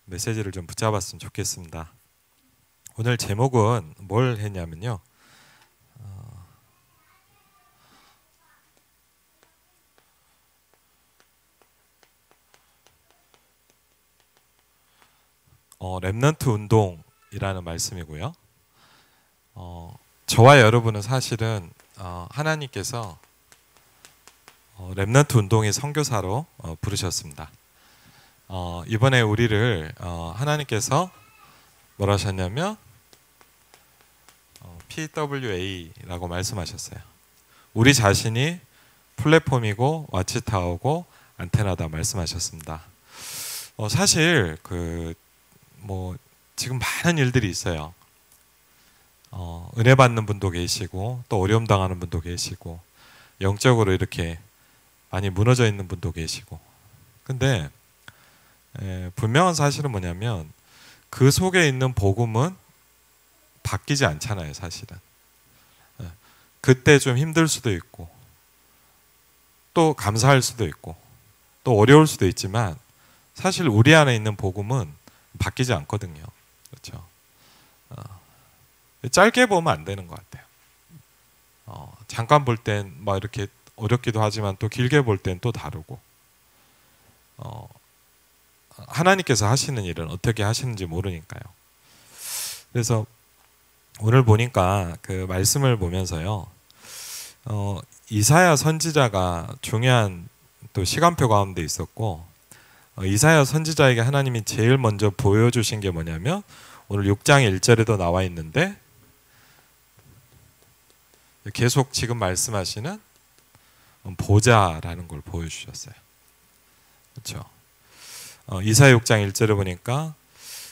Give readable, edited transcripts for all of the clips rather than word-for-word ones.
메시지를 좀 붙잡았으면 좋겠습니다. 오늘 제목은 뭘 했냐면요. 렘넌트 운동이라는 말씀이고요. 저와 여러분은 사실은 하나님께서 렘넌트 운동의 선교사로 부르셨습니다. 이번에 우리를 하나님께서 뭐라 하셨냐면 PWA라고 말씀하셨어요. 우리 자신이 플랫폼이고 와치타워고 안테나다 말씀하셨습니다. 사실 지금 많은 일들이 있어요. 은혜 받는 분도 계시고 또 어려움 당하는 분도 계시고 영적으로 이렇게 많이 무너져 있는 분도 계시고. 근데 분명한 사실은 뭐냐면 그 속에 있는 복음은 바뀌지 않잖아요, 사실은. 그때 좀 힘들 수도 있고 또 감사할 수도 있고 또 어려울 수도 있지만 사실 우리 안에 있는 복음은 바뀌지 않거든요. 그렇죠? 짧게 보면 안 되는 것 같아요. 잠깐 볼 땐 막 이렇게 어렵기도 하지만 또 길게 볼 땐 또 다르고. 하나님께서 하시는 일은 어떻게 하시는지 모르니까요. 그래서 오늘 보니까 그 말씀을 보면서요, 이사야 선지자가 중요한 또 시간표 가운데 있었고, 이사야 선지자에게 하나님이 제일 먼저 보여주신 게 뭐냐면 오늘 6장 1절에도 나와 있는데 계속 지금 말씀하시는 보좌라는 걸 보여주셨어요. 그렇죠? 이사야 6장 1절에 보니까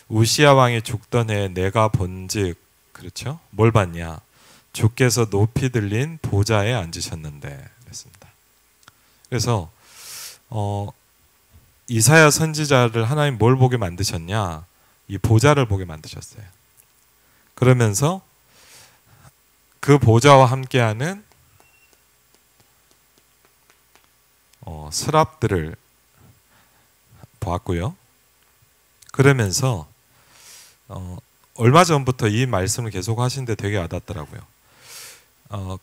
우시야 왕이 죽던 해에 내가 본즉, 그렇죠? 뭘 봤냐? 주께서 높이 들린 보좌에 앉으셨는데 그랬습니다. 그래서 이사야 선지자를 하나님 뭘 보게 만드셨냐? 이 보좌를 보게 만드셨어요. 그러면서 그 보좌와 함께하는 스랍들을 보았고요. 그러면서 얼마 전부터 이 말씀을 계속 하시는데 되게 와닿더라고요.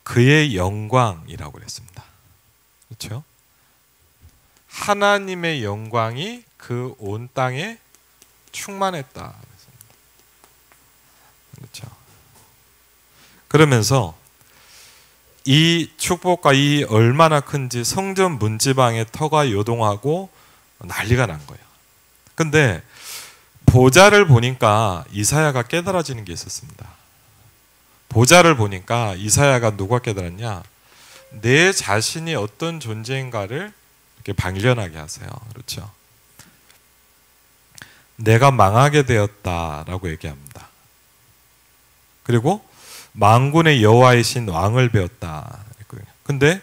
그의 영광이라고 그랬습니다. 그렇죠? 하나님의 영광이 그 온 땅에 충만했다. 그렇죠? 그러면서 이 축복과 이 얼마나 큰지 성전 문지방에 터가 요동하고 난리가 난 거예요. 근데 보좌를 보니까 이사야가 깨달아지는 게 있었습니다. 보좌를 보니까 이사야가 누가 깨달았냐? 내 자신이 어떤 존재인가를 이렇게 발견하게 하세요. 그렇죠? 내가 망하게 되었다라고 얘기합니다. 그리고 만군의 여호와이신 왕을 배웠다. 근데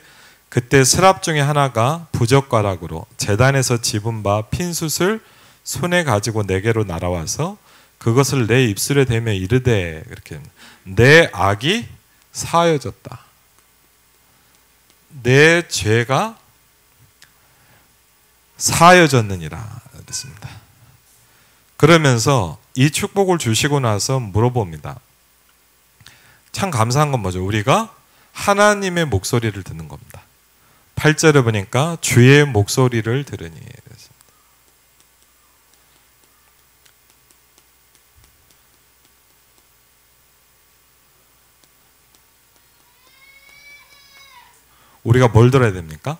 그때 스랍 중에 하나가 부젓가락으로 제단에서 집은 바 핀숯을 손에 가지고 내게로 날아와서 그것을 내 입술에 대며 이르되, 이렇게 내 악이 사하여졌다. 내 죄가 사하여졌느니라 그랬습니다. 그러면서 이 축복을 주시고 나서 물어봅니다. 참 감사한 건 뭐죠? 우리가 하나님의 목소리를 듣는 겁니다. 8절에 보니까 주의 목소리를 들으니. 우리가 뭘 들어야 됩니까?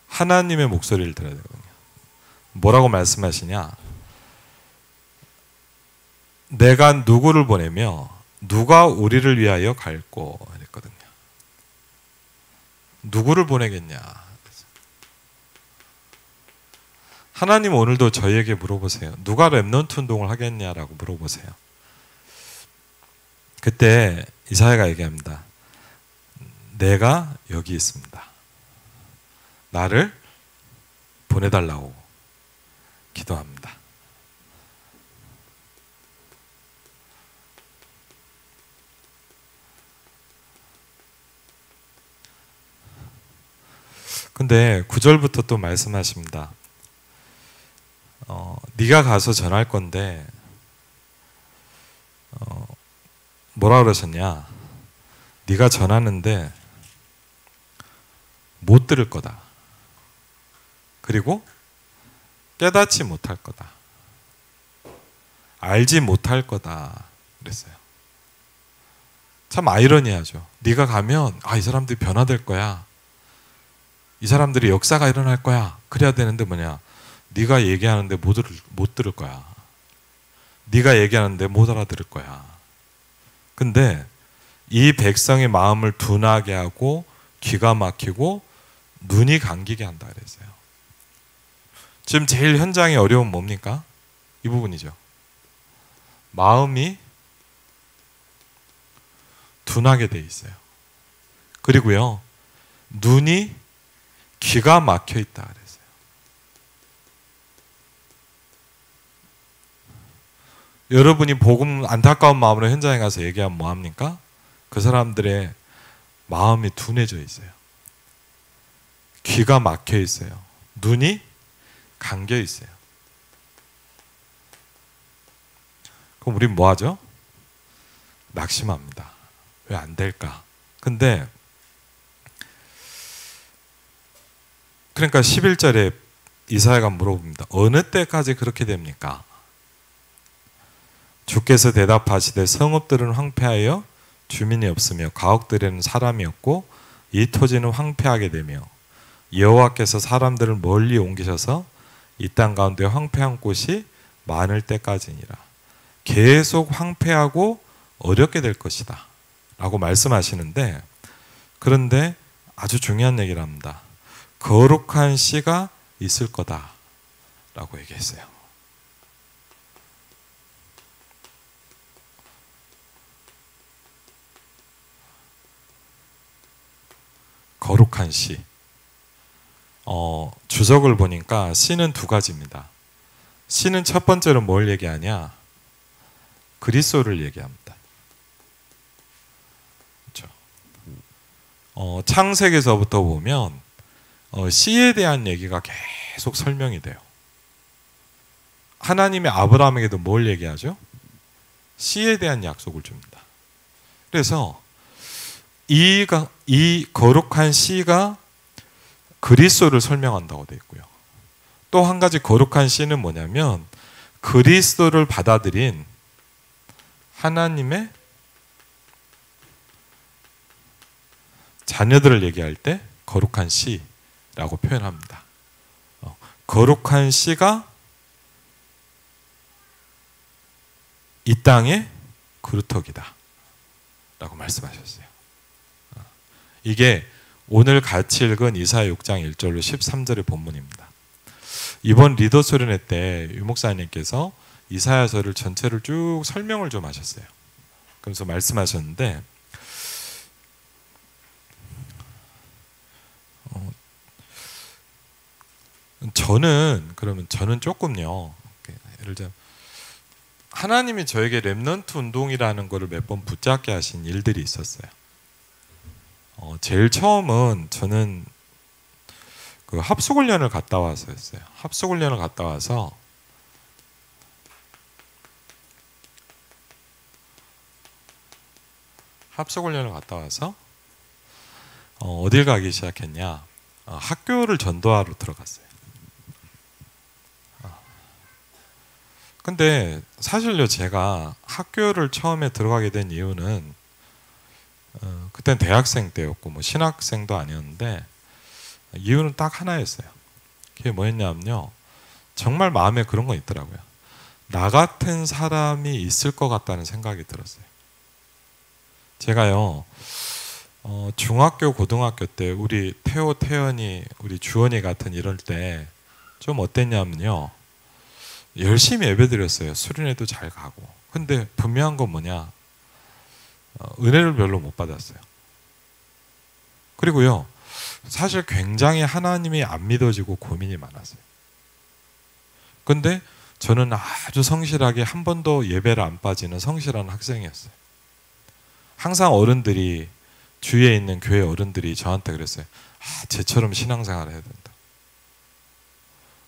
하나님의 목소리를 들어야 되거든요. 뭐라고 말씀하시냐? 내가 누구를 보내며 누가 우리를 위하여 갈고 했거든요. 누구를 보내겠냐? 하나님 오늘도 저희에게 물어보세요. 누가 렘넌트 운동을 하겠냐라고 물어보세요. 그때 이사야가 얘기합니다. 내가 여기 있습니다. 나를 보내달라고 기도합니다. 근데 9절부터 또 말씀하십니다. 네가 가서 전할 건데 뭐라 그러셨냐? 네가 전하는데 못 들을 거다. 그리고 깨닫지 못할 거다. 알지 못할 거다. 그랬어요. 참 아이러니하죠. 네가 가면 이 사람들이 변화될 거야. 이 사람들이 역사가 일어날 거야. 그래야 되는데 뭐냐? 네가 얘기하는데 못 들을 거야. 네가 얘기하는데 못 알아들을 거야. 근데 이 백성의 마음을 둔하게 하고 귀가 막히고 눈이 감기게 한다 그랬어요. 지금 제일 현장의 어려움은 뭡니까? 이 부분이죠. 마음이 둔하게 돼 있어요. 그리고요, 눈이 귀가 막혀 있다 그랬어요. 여러분이 복음 안타까운 마음으로 현장에 가서 얘기하면 뭐합니까? 그 사람들의 마음이 둔해져 있어요. 귀가 막혀 있어요. 눈이 감겨 있어요. 그럼 우린 뭐 하죠? 낙심합니다. 왜 안 될까? 근데 그러니까 11절에 이사야가 물어봅니다. 어느 때까지 그렇게 됩니까? 주께서 대답하시되 성읍들은 황폐하여 주민이 없으며 가옥들에는 사람이 없고 이 토지는 황폐하게 되며 여호와께서 사람들을 멀리 옮기셔서 이 땅 가운데 황폐한 곳이 많을 때까지니라. 계속 황폐하고 어렵게 될 것이다 라고 말씀하시는데, 그런데 아주 중요한 얘기를 합니다. 거룩한 씨가 있을 거다 라고 얘기했어요. 거룩한 씨. 주석을 보니까 씨는 두 가지입니다. 씨는 첫 번째로 뭘 얘기하냐? 그리스도를 얘기합니다. 그렇죠? 창세기서부터 보면 씨에 대한 얘기가 계속 설명이 돼요. 하나님의 아브라함에게도 뭘 얘기하죠? 씨에 대한 약속을 줍니다. 그래서 이 거룩한 씨가 그리스도를 설명한다고 되어 있고요. 또 한 가지 거룩한 씨는 뭐냐면 그리스도를 받아들인 하나님의 자녀들을 얘기할 때 거룩한 씨라고 표현합니다. 거룩한 씨가 이 땅의 그루터기다 라고 말씀하셨어요. 이게 오늘 같이 읽은 이사야 6장 1절로 13절의 본문입니다. 이번 리더 수련회 때 유 목사님께서 이사야서를 전체를 쭉 설명을 좀 하셨어요. 그래서 말씀하셨는데 저는 조금요, 예를 들면 하나님이 저에게 렘넌트 운동이라는 거를 몇 번 붙잡게 하신 일들이 있었어요. 제일 처음은 저는 그 합숙훈련을 갔다 와서였어요. 합숙훈련을 갔다 와서 어딜 가기 시작했냐? 학교를 전도하러 들어갔어요. 근데 사실요, 제가 학교를 처음에 들어가게 된 이유는 그땐 대학생 때였고 뭐 신학생도 아니었는데 이유는 딱 하나였어요. 그게 뭐였냐면요, 정말 마음에 그런 거 있더라고요. 나 같은 사람이 있을 것 같다는 생각이 들었어요. 제가요, 중학교 고등학교 때 우리 태호, 태연이, 우리 주원이 같은 이럴 때 좀 어땠냐면요, 열심히 예배드렸어요. 수련회도 잘 가고. 근데 분명한 건 뭐냐, 은혜를 별로 못 받았어요. 그리고요, 사실 굉장히 하나님이 안 믿어지고 고민이 많았어요. 근데 저는 아주 성실하게 한 번도 예배를 안 빠지는 성실한 학생이었어요. 항상 어른들이, 주위에 있는 교회 어른들이 저한테 그랬어요. 쟤처럼 신앙생활을 해야 된다.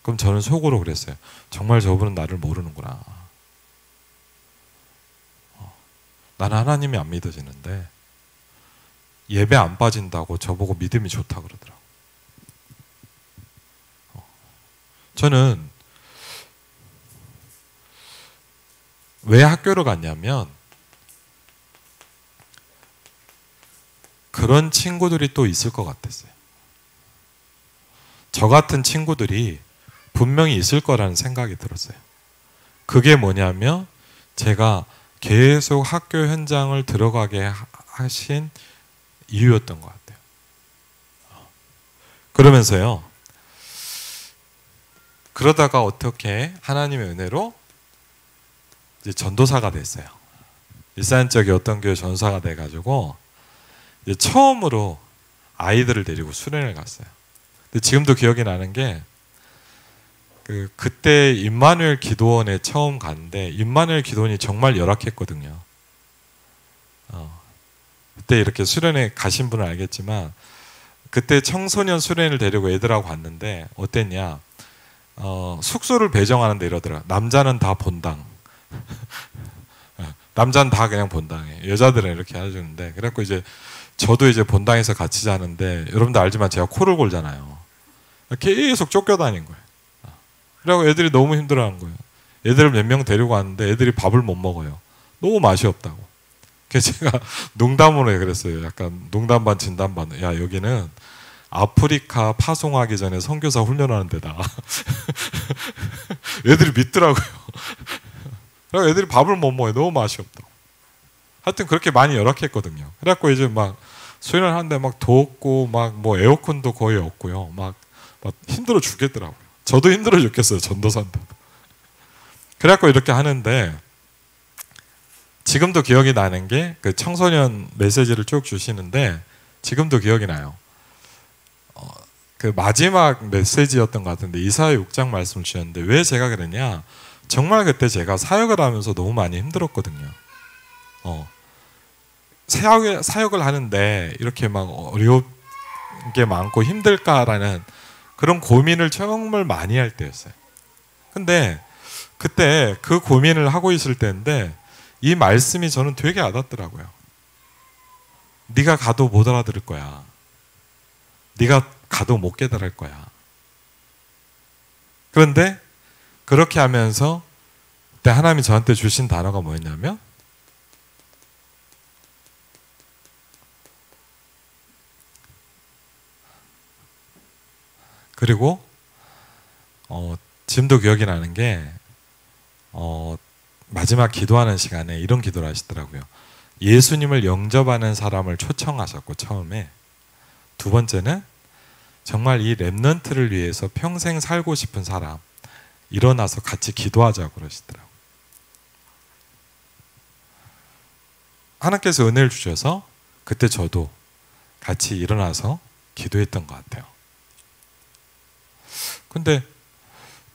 그럼 저는 속으로 그랬어요. 정말 저분은 나를 모르는구나. 나는 하나님이 안 믿어지는데 예배 안 빠진다고 저보고 믿음이 좋다 그러더라고요. 저는 왜 학교를 갔냐면 그런 친구들이 또 있을 것 같았어요. 저 같은 친구들이 분명히 있을 거라는 생각이 들었어요. 그게 뭐냐면 제가 계속 학교 현장을 들어가게 하신 이유였던 것 같아요. 그러면서요, 그러다가 어떻게 하나님의 은혜로 이제 전도사가 됐어요. 일산 쪽에 어떤 교회 전도사가 돼가지고 이제 처음으로 아이들을 데리고 수련을 갔어요. 근데 지금도 기억이 나는 게 그때 임마누엘 기도원에 처음 갔는데 임마누엘 기도원이 정말 열악했거든요. 그때 이렇게 수련회 가신 분은 알겠지만 그때 청소년 수련을 데리고 애들하고 갔는데 어땠냐? 숙소를 배정하는데 이러더라. 남자는 다 본당. 남자는 다 그냥 본당에. 여자들은 이렇게 해주는데 그래갖고 이제 저도 이제 본당에서 같이 자는데 여러분도 알지만 제가 코를 골잖아요. 계속 쫓겨다닌 거예요. 그래갖고 애들이 너무 힘들어하는 거예요. 애들을 몇 명 데리고 왔는데 애들이 밥을 못 먹어요. 너무 맛이 없다고. 그래서 제가 농담으로 그랬어요. 약간 농담 반 진담 반. 야, 여기는 아프리카 파송하기 전에 선교사 훈련하는 데다. 애들이 믿더라고요. 그래서 애들이 밥을 못 먹어요. 너무 맛이 없다고. 하여튼 그렇게 많이 열악했거든요. 그래갖고 이제 막 수련하는데 막 덥고 막 뭐 에어컨도 거의 없고요. 막 힘들어 죽겠더라고요. 저도 힘들어 죽겠어요. 전도사인데. 그래갖고 이렇게 하는데 지금도 기억이 나는 게 그 청소년 메시지를 쭉 주시는데 지금도 기억이 나요. 그 마지막 메시지였던 것 같은데 이사야 6장 말씀을 주셨는데 왜 제가 그랬냐? 정말 그때 제가 사역을 하면서 너무 많이 힘들었거든요. 사역을 하는데 이렇게 막 어려운 게 많고 힘들까라는 그런 고민을 정말 많이 할 때였어요. 근데 그때 그 고민을 하고 있을 때인데 이 말씀이 저는 되게 와닿더라고요. 네가 가도 못 알아들을 거야. 네가 가도 못 깨달을 거야. 그런데 그렇게 하면서 그때 하나님이 저한테 주신 단어가 뭐였냐면 그리고 지금도 기억이 나는 게 마지막 기도하는 시간에 이런 기도를 하시더라고요. 예수님을 영접하는 사람을 초청하셨고 처음에 두 번째는 정말 이 렘넌트를 위해서 평생 살고 싶은 사람 일어나서 같이 기도하자고 그러시더라고요. 하나님께서 은혜를 주셔서 그때 저도 같이 일어나서 기도했던 것 같아요. 근데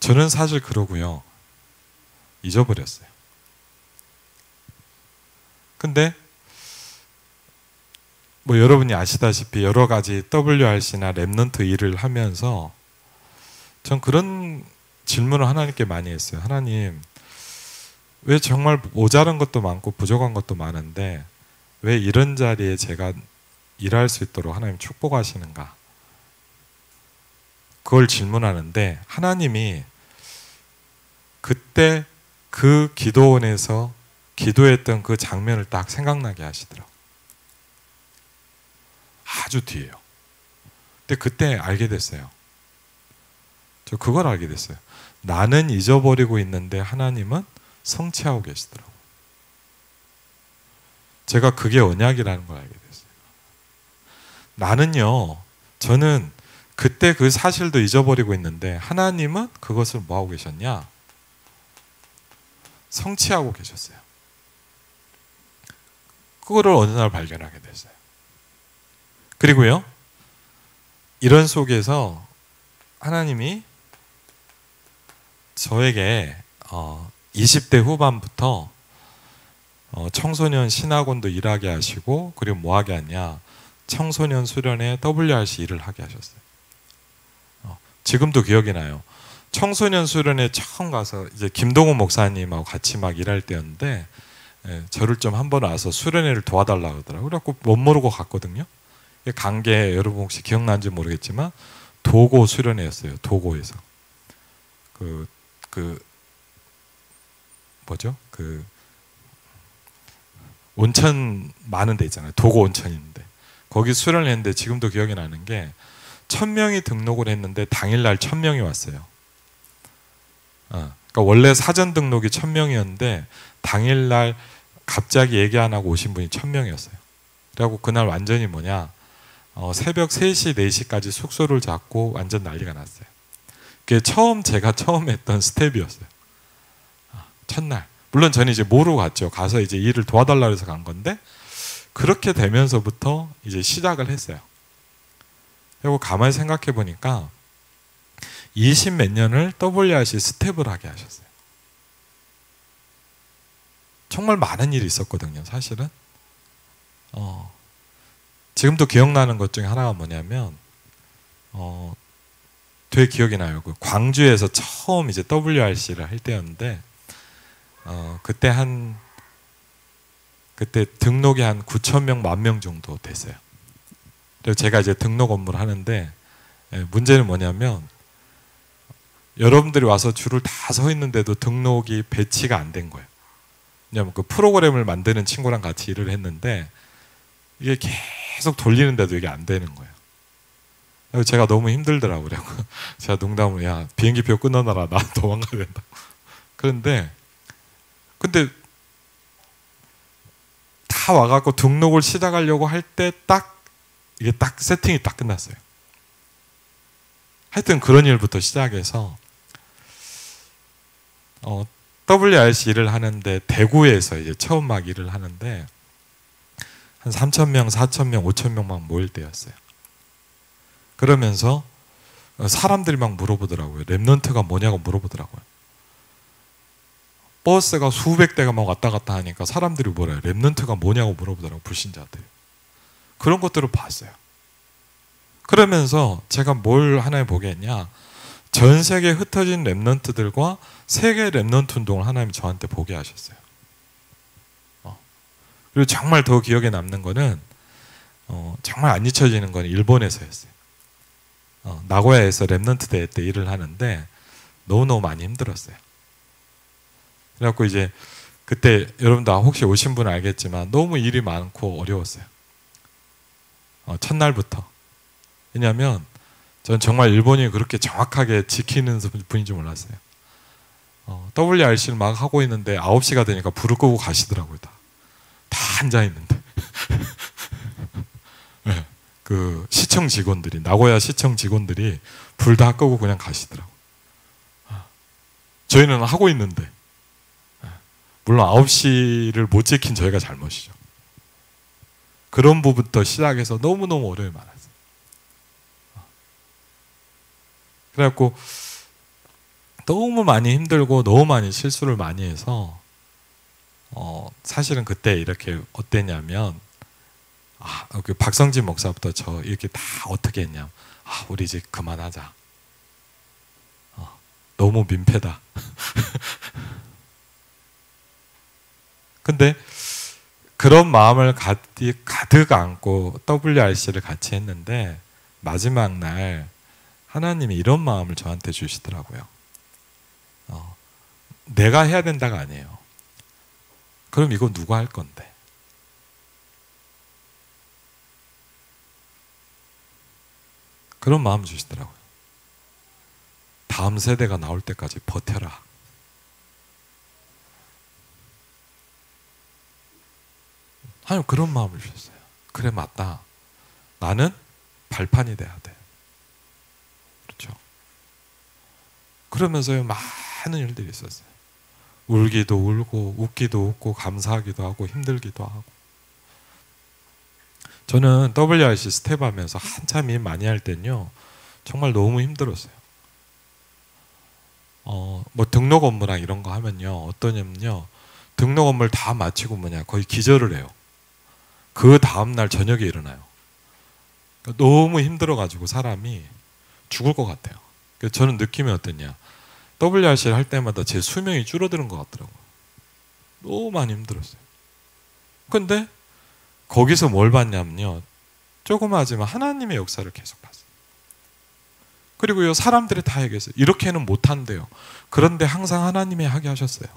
저는 사실 그러고요. 잊어버렸어요. 근데 뭐 여러분이 아시다시피 여러 가지 WRC나 렘넌트 일을 하면서 전 그런 질문을 하나님께 많이 했어요. 하나님, 왜 정말 모자란 것도 많고 부족한 것도 많은데 왜 이런 자리에 제가 일할 수 있도록 하나님 축복하시는가? 그걸 질문하는데 하나님이 그때 그 기도원에서 기도했던 그 장면을 딱 생각나게 하시더라고요. 아주 뒤에요. 근데 그때 알게 됐어요. 저 그걸 알게 됐어요. 나는 잊어버리고 있는데 하나님은 성취하고 계시더라고요. 제가 그게 언약이라는 걸 알게 됐어요. 나는요, 저는 그때 그 사실도 잊어버리고 있는데 하나님은 그것을 뭐하고 계셨냐? 성취하고 계셨어요. 그거를 어느 날 발견하게 됐어요. 그리고요, 이런 속에서 하나님이 저에게 20대 후반부터 청소년 신학원도 일하게 하시고 그리고 뭐 하게 하냐? 청소년 수련회 WRC 일을 하게 하셨어요. 지금도 기억이 나요. 청소년 수련회 처음 가서 이제 김동훈 목사님하고 같이 막 일할 때였는데, 저를 좀 한번 와서 수련회를 도와달라고 하더라고요. 그래갖고 못 모르고 갔거든요. 간게 여러분 혹시 기억나는지 모르겠지만 도고 수련회였어요. 도고에서 뭐죠? 온천 많은 데 있잖아요. 도고 온천인데 거기 수련을 했는데 지금도 기억이 나는 게 1000명이 등록을 했는데 당일날 1000명이 왔어요. 그러니까 원래 사전 등록이 1000명이었는데 당일날 갑자기 얘기 안 하고 오신 분이 1000명이었어요. 그래갖고 그날 완전히 새벽 3시, 4시까지 숙소를 잡고 완전 난리가 났어요. 그게 제가 처음 했던 스텝이었어요. 첫날. 물론 저는 이제 모르고 갔죠. 가서 이제 일을 도와달라고 해서 간 건데, 그렇게 되면서부터 이제 시작을 했어요. 그리고 가만히 생각해 보니까 20몇 년을 WRC 스텝을 하게 하셨어요. 정말 많은 일이 있었거든요, 사실은. 지금도 기억나는 것 중에 하나가 뭐냐면, 되게 기억이 나요. 광주에서 처음 이제 WRC를 할 때였는데, 그때 등록이 한 9,000명, 10,000명 정도 됐어요. 그래서 제가 이제 등록 업무를 하는데, 문제는 뭐냐면, 여러분들이 와서 줄을 다 서 있는데도 등록이 배치가 안 된 거예요. 왜냐면 그 프로그램을 만드는 친구랑 같이 일을 했는데, 이게 계속 돌리는데도 이게 안 되는 거예요. 그래서 제가 너무 힘들더라고요. 제가 농담으로, 야, 비행기표 끊어놔라. 나 도망가야 된다. 근데 다 와갖고 등록을 시작하려고 할 때 이게 세팅이 딱 끝났어요. 하여튼 그런 일부터 시작해서 WRC 일을 하는데, 대구에서 이제 처음 막 일을 하는데 한 3,000명, 4,000명, 5,000명 막 모일 때였어요. 그러면서 사람들이 막 물어보더라고요. 랩넌트가 뭐냐고 물어보더라고요. 버스가 수백 대가 막 왔다 갔다 하니까 사람들이 뭐래요? 랩넌트가 뭐냐고 물어보더라고요. 불신자들이. 그런 것들을 봤어요. 그러면서 제가 뭘 하나에 보겠냐, 전 세계에 흩어진 랩넌트들과 세계 랩넌트 운동을 하나님이 저한테 보게 하셨어요. 그리고 정말 더 기억에 남는 거는, 정말 안 잊혀지는 건 일본에서였어요. 나고야에서 랩넌트 대회 때 일을 하는데 너무너무 많이 힘들었어요. 그래갖고 이제 그때 여러분들 혹시 오신 분은 알겠지만 너무 일이 많고 어려웠어요. 첫날부터. 왜냐하면 전 정말 일본이 그렇게 정확하게 지키는 분인 줄 몰랐어요. WRC를 막 하고 있는데 9시가 되니까 불을 끄고 가시더라고요. 다 앉아있는데. 네, 그 시청 직원들이, 나고야 시청 직원들이 불 다 끄고 그냥 가시더라고요. 저희는 하고 있는데, 물론 9시를 못 지킨 저희가 잘못이죠. 그런 부분부터 시작해서 너무너무 어려움이 많았어요. 그래갖고 너무 많이 힘들고 너무 많이 실수를 많이 해서 사실은 그때 이렇게 어땠냐면, 그 박성진 목사부터 저 이렇게 다 어떻게 했냐면, 우리 이제 그만하자. 너무 민폐다. 근데 그런 마음을 가득 안고 WRC를 같이 했는데, 마지막 날 하나님이 이런 마음을 저한테 주시더라고요. 내가 해야 된다가 아니에요. 그럼 이거 누가 할 건데? 그런 마음을 주시더라고요. 다음 세대가 나올 때까지 버텨라. 하나님 그런 마음을 주셨어요. 그래, 맞다. 나는 발판이 돼야 돼. 그렇죠. 그러면서요, 많은 일들이 있었어요. 울기도 울고, 웃기도 웃고, 감사하기도 하고, 힘들기도 하고. 저는 WRC 스텝 하면서 한참 일 많이 할 때는요, 정말 너무 힘들었어요. 뭐 등록 업무랑 이런 거 하면요, 어떠냐면요, 등록 업무를 다 마치고 거의 기절을 해요. 그 다음날 저녁에 일어나요. 그러니까 너무 힘들어가지고 사람이 죽을 것 같아요. 그래서 저는 느낌이 어떠냐, WRC를 할 때마다 제 수명이 줄어드는 것 같더라고요. 너무 많이 힘들었어요. 근데 거기서 뭘 봤냐면요, 조그마하지만 하나님의 역사를 계속 봤어요. 그리고요, 사람들이 다 얘기했어요. 이렇게는 못한대요. 그런데 항상 하나님이 하게 하셨어요.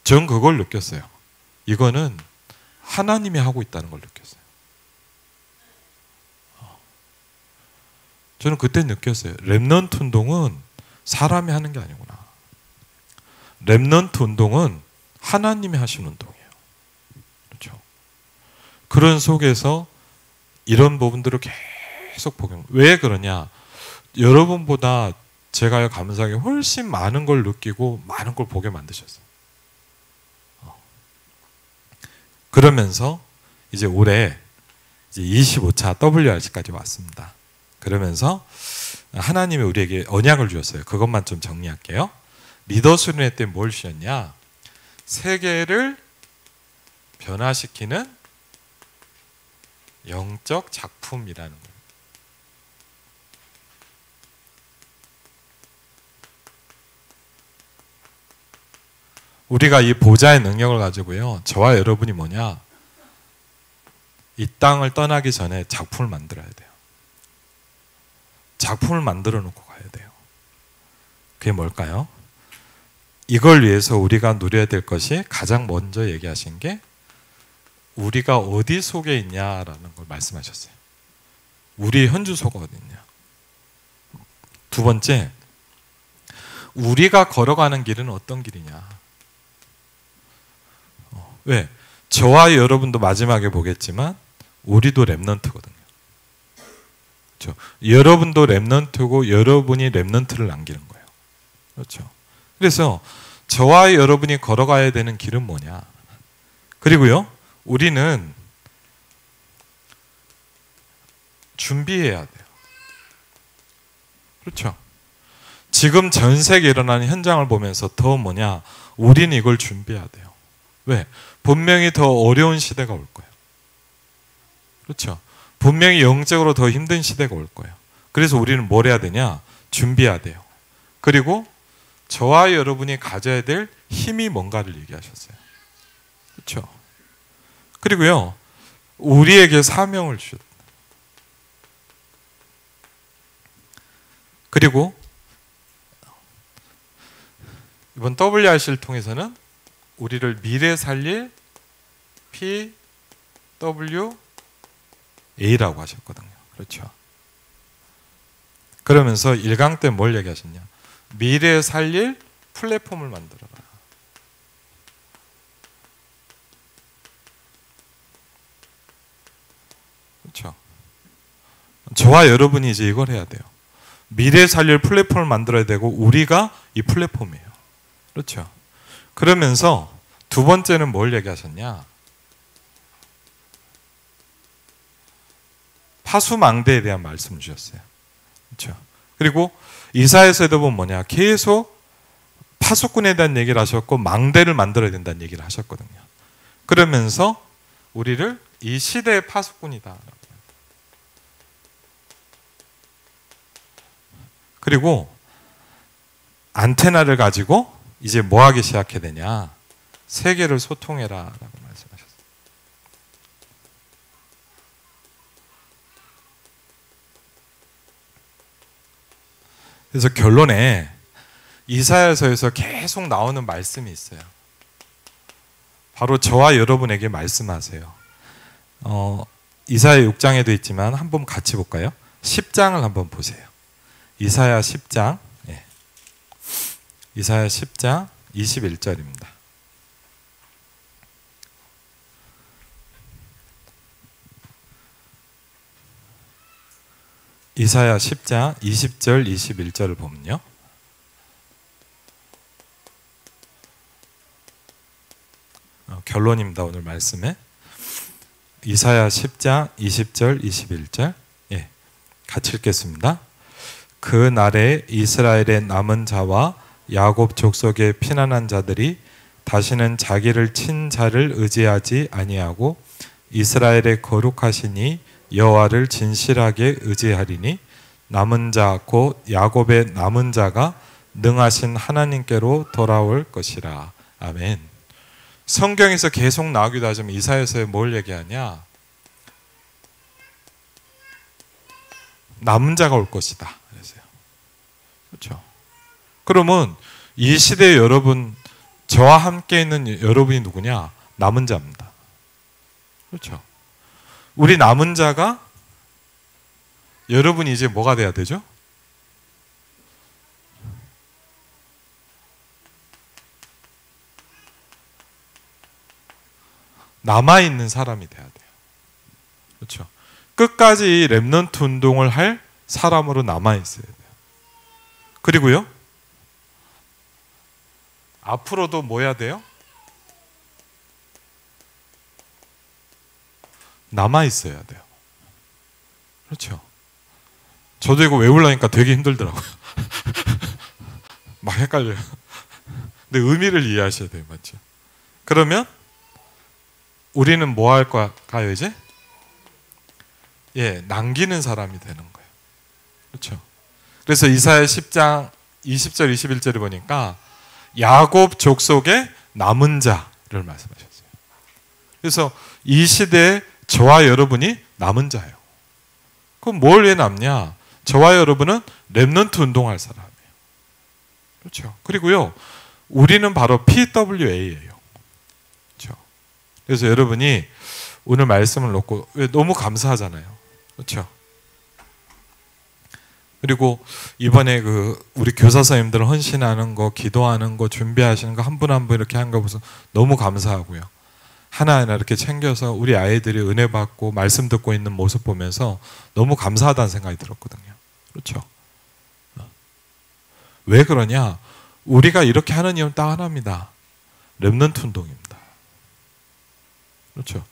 전 그걸 느꼈어요. 이거는 하나님이 하고 있다는 걸 느꼈어요. 저는 그때 느꼈어요. 렘넌트 운동은 사람이 하는 게 아니구나. 렘넌트 운동은 하나님이 하신 운동이에요. 그렇죠? 그런 속에서 이런 부분들을 계속 복용. 왜 그러냐? 여러분보다 제가 감사하게 훨씬 많은 걸 느끼고 많은 걸 보게 만드셨어요. 그러면서 이제 올해 이제 25차 WRC까지 왔습니다. 그러면서 하나님이 우리에게 언약을 주셨어요. 그것만 좀 정리할게요. 리더 수련회 때 뭘 주셨냐? 세계를 변화시키는 영적 작품이라는 거예요. 우리가 이 보좌의 능력을 가지고요, 저와 여러분이 뭐냐? 이 땅을 떠나기 전에 작품을 만들어야 돼요. 작품을 만들어 놓고 가야 돼요. 그게 뭘까요? 이걸 위해서 우리가 누려야 될 것이 가장 먼저 얘기하신 게 우리가 어디 속에 있냐라는 걸 말씀하셨어요. 우리의 현주소가 어디 있냐. 두 번째, 우리가 걸어가는 길은 어떤 길이냐. 왜? 저와 여러분도 마지막에 보겠지만 우리도 렘넌트거든요. 그렇죠? 여러분도 렘넌트고 여러분이 렘넌트를 남기는 거예요. 그렇죠? 그래서 저와 여러분이 걸어가야 되는 길은 뭐냐? 그리고요, 우리는 준비해야 돼요. 그렇죠? 지금 전 세계에 일어나는 현장을 보면서 더 뭐냐? 우리는 이걸 준비해야 돼요. 왜? 분명히 더 어려운 시대가 올 거예요. 그렇죠? 분명히 영적으로 더 힘든 시대가 올 거예요. 그래서 우리는 뭘 해야 되냐? 준비해야 돼요. 그리고 저와 여러분이 가져야 될 힘이 뭔가를 얘기하셨어요. 그렇죠? 그리고요, 우리에게 사명을 주셨다. 그리고 이번 WRC를 통해서는 우리를 미래 살릴 PWA라고 하셨거든요. 그렇죠? 그러면서 1강 때 뭘 얘기하셨냐? 미래 살릴 플랫폼을 만들어라. 그렇죠? 저와 여러분이 이제 이걸 해야 돼요. 미래 살릴 플랫폼을 만들어야 되고 우리가 이 플랫폼이에요. 그렇죠? 그러면서 두 번째는 뭘 얘기하셨냐? 파수망대에 대한 말씀을 주셨어요. 그렇죠? 그리고 이사야서에도 보면 뭐냐? 계속 파수꾼에 대한 얘기를 하셨고 망대를 만들어야 된다는 얘기를 하셨거든요. 그러면서 우리를 이 시대의 파수꾼이다. 그리고 안테나를 가지고 이제 뭐 하기 시작해야 되냐? 세계를 소통해라 라고 말씀하셨어요. 그래서 결론에 이사야서에서 계속 나오는 말씀이 있어요. 바로 저와 여러분에게 말씀하세요. 이사야 6장에도 있지만 한번 같이 볼까요? 10장을 한번 보세요. 이사야 10장, 예. 이사야 10장 21절입니다. 이사야 10장 20절 21절을 보면요, 결론입니다. 오늘 말씀에 이사야 10장 20절 21절, 예, 같이 읽겠습니다. 그 날에 이스라엘의 남은 자와 야곱 족속의 피난한 자들이 다시는 자기를 친 자를 의지하지 아니하고 이스라엘의 거룩하시니 여호와를 진실하게 의지하리니 남은 자 곧 야곱의 남은 자가 능하신 하나님께로 돌아올 것이라. 아멘. 성경에서 계속 나오기도 하지만 이사야서에 뭘 얘기하냐? 남은 자가 올 것이다. 그랬어요. 그렇죠. 그러면 이 시대에 여러분, 저와 함께 있는 여러분이 누구냐? 남은 자입니다. 그렇죠. 우리 남은 자가 여러분이 이제 뭐가 돼야 되죠? 남아있는 사람이 돼야 돼요. 그렇죠. 끝까지 렘넌트 운동을 할 사람으로 남아있어야 돼요. 그리고요, 앞으로도 뭐 해야 돼요? 남아있어야 돼요. 그렇죠. 저도 이거 외우려니까 되게 힘들더라고요. 막 헷갈려요. 근데 의미를 이해하셔야 돼요. 맞죠? 그러면 우리는 뭐 할 까요 이제? 예, 남기는 사람이 되는 거예요. 그렇죠. 그래서 이사야 10장 20절 21절에 보니까 야곱 족속의 남은 자를 말씀하셨어요. 그래서 이 시대에 저와 여러분이 남은 자예요. 그럼 뭘 왜 남냐? 저와 여러분은 렘넌트 운동할 사람이에요. 그렇죠. 그리고요, 우리는 바로 PWA예요. 그렇죠. 그래서 여러분이 오늘 말씀을 놓고 너무 감사하잖아요. 그렇죠. 그리고 이번에 우리 교사 선생님들 헌신하는 거, 기도하는 거, 준비하시는 거 한 분 한 분 이렇게 한 거 보면서 너무 감사하고요. 하나하나 이렇게 챙겨서 우리 아이들이 은혜 받고 말씀 듣고 있는 모습 보면서 너무 감사하다는 생각이 들었거든요. 그렇죠. 왜 그러냐? 우리가 이렇게 하는 이유는 딱 하나입니다. 렘넌트 운동입니다. 그렇죠.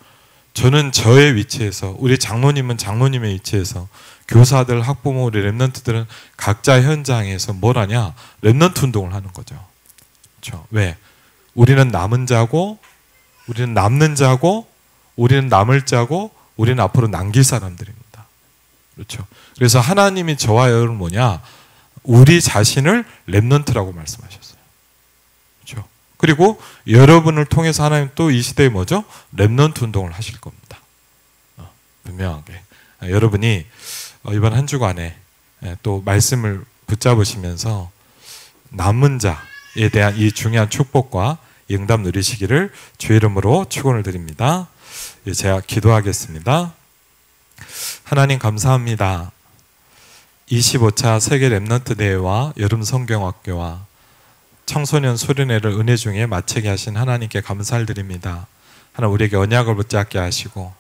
저는 저의 위치에서, 우리 장로님은 장로님의 위치에서, 교사들, 학부모, 우리 렘넌트들은 각자 현장에서 뭘 하냐? 렘넌트 운동을 하는 거죠. 그렇죠. 왜? 우리는 남은 자고, 우리는 남는 자고, 우리는 남을 자고, 우리는 앞으로 남길 사람들입니다. 그렇죠. 그래서 하나님이 저와 여러분 뭐냐? 우리 자신을 렘넌트라고 말씀하셨어요. 그렇죠. 그리고 여러분을 통해서 하나님 또 이 시대에 뭐죠? 렘넌트 운동을 하실 겁니다. 분명하게. 여러분이 이번 한 주간에 또 말씀을 붙잡으시면서 남은 자에 대한 이 중요한 축복과 응답 누리시기를 주의 이름으로 축원을 드립니다. 제가 기도하겠습니다. 하나님 감사합니다. 25차 세계 렘넌트 대회와 여름 성경학교와 청소년 수련회를 은혜 중에 마치게 하신 하나님께 감사를 드립니다. 하나님 우리에게 언약을 붙잡게 하시고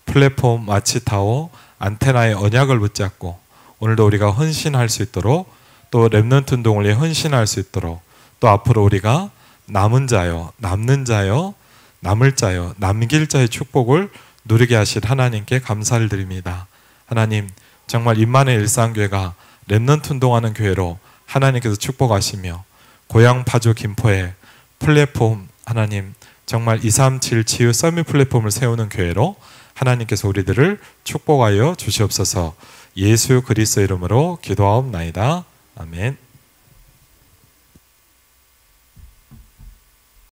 플랫폼 와치타워 안테나의 언약을 붙잡고 오늘도 우리가 헌신할 수 있도록 또 렘넌트 운동을 위해 헌신할 수 있도록 또 앞으로 우리가 남은 자요, 남는 자요, 남을 자요, 남길 자의 축복을 누리게 하실 하나님께 감사를 드립니다. 하나님 정말 임만의 일상교회가 렘넌트 운동하는 교회로 하나님께서 축복하시며 고향 파주 김포에 플랫폼 하나님 정말 237 치유 서밋 플랫폼을 세우는 교회로 하나님께서 우리들을 축복하여 주시옵소서. 예수 그리스도 이름으로 기도하옵나이다. 아멘.